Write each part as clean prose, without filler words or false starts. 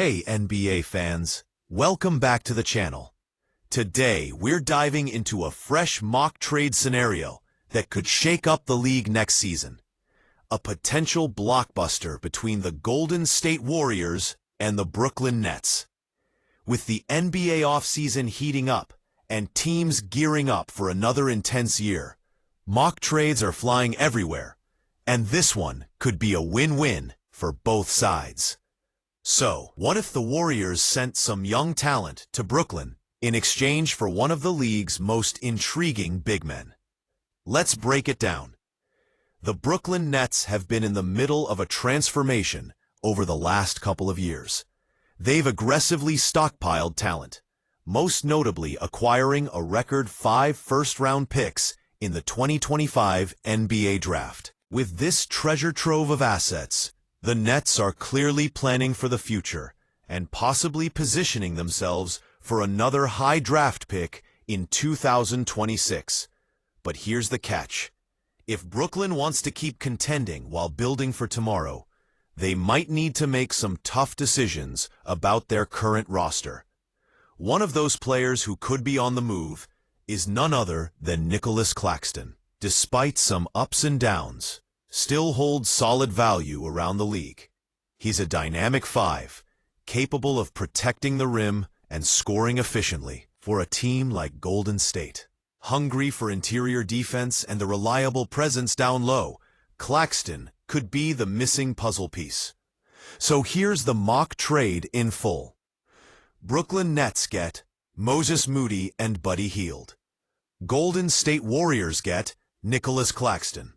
Hey NBA fans, welcome back to the channel. Today, we're diving into a fresh mock trade scenario that could shake up the league next season. A potential blockbuster between the Golden State Warriors and the Brooklyn Nets. With the NBA offseason heating up and teams gearing up for another intense year, mock trades are flying everywhere, and this one could be a win-win for both sides. So, what if the Warriors sent some young talent to Brooklyn in exchange for one of the league's most intriguing big men? Let's break it down. The Brooklyn Nets have been in the middle of a transformation over the last couple of years. They've aggressively stockpiled talent, most notably acquiring a record 5 first-round picks in the 2025 NBA Draft. With this treasure trove of assets, the Nets are clearly planning for the future and possibly positioning themselves for another high draft pick in 2026. But here's the catch. If Brooklyn wants to keep contending while building for tomorrow, they might need to make some tough decisions about their current roster. One of those players who could be on the move is none other than Nicolas Claxton. Despite some ups and downs, still holds solid value around the league. He's a dynamic 5, capable of protecting the rim and scoring efficiently for a team like Golden State. Hungry for interior defense and a reliable presence down low, Claxton could be the missing puzzle piece. So here's the mock trade in full. Brooklyn Nets get Moody and Hield. Golden State Warriors get Nicolas Claxton.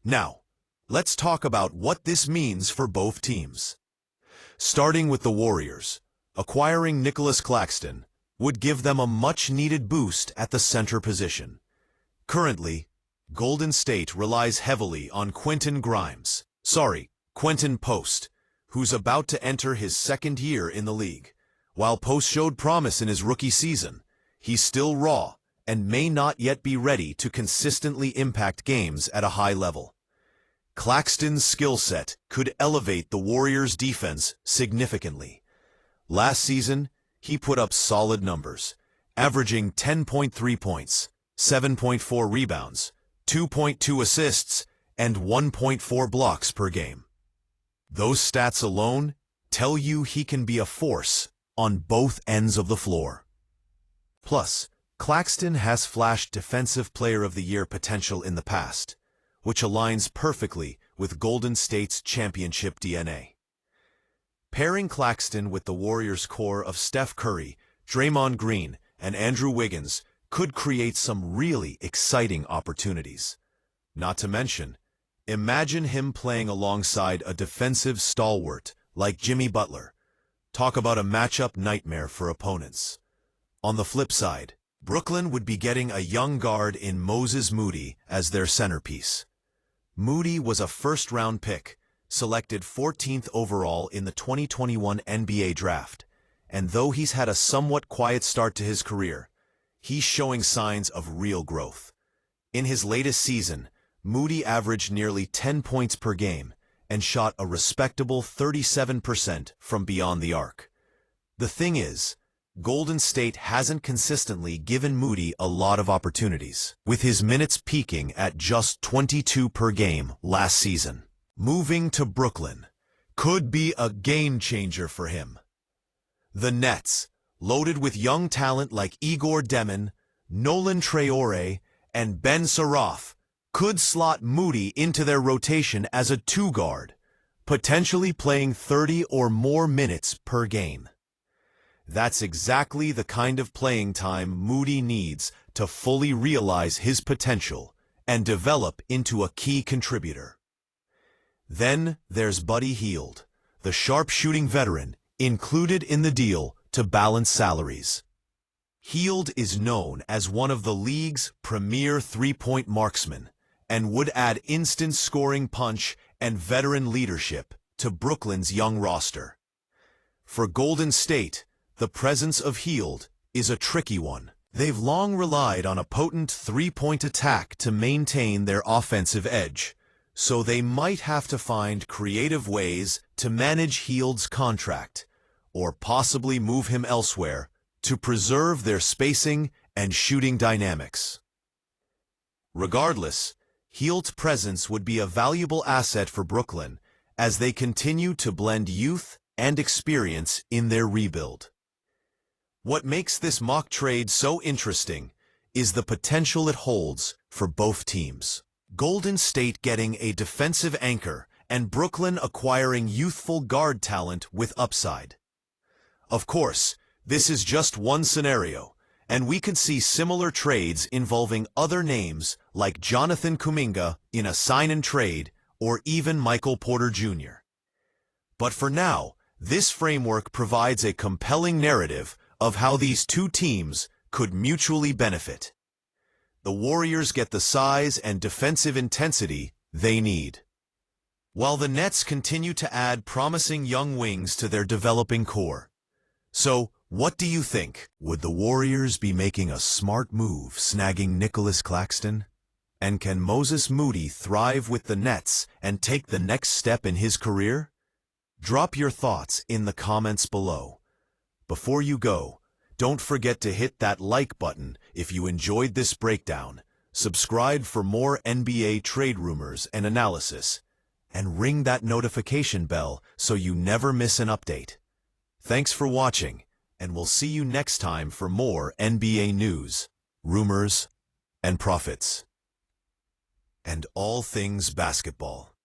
Now, let's talk about what this means for both teams. Starting with the Warriors, acquiring Nicolas Claxton would give them a much-needed boost at the center position. Currently, Golden State relies heavily on Quentin Post, who's about to enter his second year in the league. While Post showed promise in his rookie season, he's still raw and may not yet be ready to consistently impact games at a high level. Claxton's skill set could elevate the Warriors' defense significantly. Last season, he put up solid numbers, averaging 10.3 points, 7.4 rebounds, 2.2 assists, and 1.4 blocks per game. Those stats alone tell you he can be a force on both ends of the floor. Plus, Claxton has flashed Defensive Player of the Year potential in the past, which aligns perfectly with Golden State's championship DNA. Pairing Claxton with the Warriors' core of Steph Curry, Draymond Green, and Andrew Wiggins could create some really exciting opportunities. Not to mention, imagine him playing alongside a defensive stalwart like Jimmy Butler. Talk about a matchup nightmare for opponents. On the flip side, Brooklyn would be getting a young guard in Moody as their centerpiece. Moody was a first-round pick, selected 14th overall in the 2021 NBA Draft, and though he's had a somewhat quiet start to his career, he's showing signs of real growth. In his latest season, Moody averaged nearly 10 points per game and shot a respectable 37% from beyond the arc. The thing is, Golden State hasn't consistently given Moody a lot of opportunities, with his minutes peaking at just 22 per game last season. Moving to Brooklyn could be a game-changer for him. The Nets, loaded with young talent like Igor Demon, Nolan Traore, and Ben Saraff, could slot Moody into their rotation as a 2-guard, potentially playing 30 or more minutes per game. That's exactly the kind of playing time Moody needs to fully realize his potential and develop into a key contributor. Then there's Hield, the sharpshooting veteran, included in the deal to balance salaries. Hield is known as one of the league's premier three-point marksmen and would add instant scoring punch and veteran leadership to Brooklyn's young roster. For Golden State, the presence of Hield is a tricky one. They've long relied on a potent three-point attack to maintain their offensive edge, so they might have to find creative ways to manage Hield's contract, or possibly move him elsewhere to preserve their spacing and shooting dynamics. Regardless, Hield's presence would be a valuable asset for Brooklyn as they continue to blend youth and experience in their rebuild. What makes this mock trade so interesting is the potential it holds for both teams. Golden State getting a defensive anchor and Brooklyn acquiring youthful guard talent with upside. Of course, this is just one scenario, and we could see similar trades involving other names like Jonathan Kuminga in a sign-and-trade or even Michael Porter Jr. But for now, this framework provides a compelling narrative of how these two teams could mutually benefit. The Warriors get the size and defensive intensity they need, while the Nets continue to add promising young wings to their developing core. So, what do you think? Would the Warriors be making a smart move snagging Nicolas Claxton? And can Moses Moody thrive with the Nets and take the next step in his career? Drop your thoughts in the comments below. Before you go, don't forget to hit that like button if you enjoyed this breakdown, subscribe for more NBA trade rumors and analysis, and ring that notification bell so you never miss an update. Thanks for watching, and we'll see you next time for more NBA news, rumors, and profits, and all things basketball.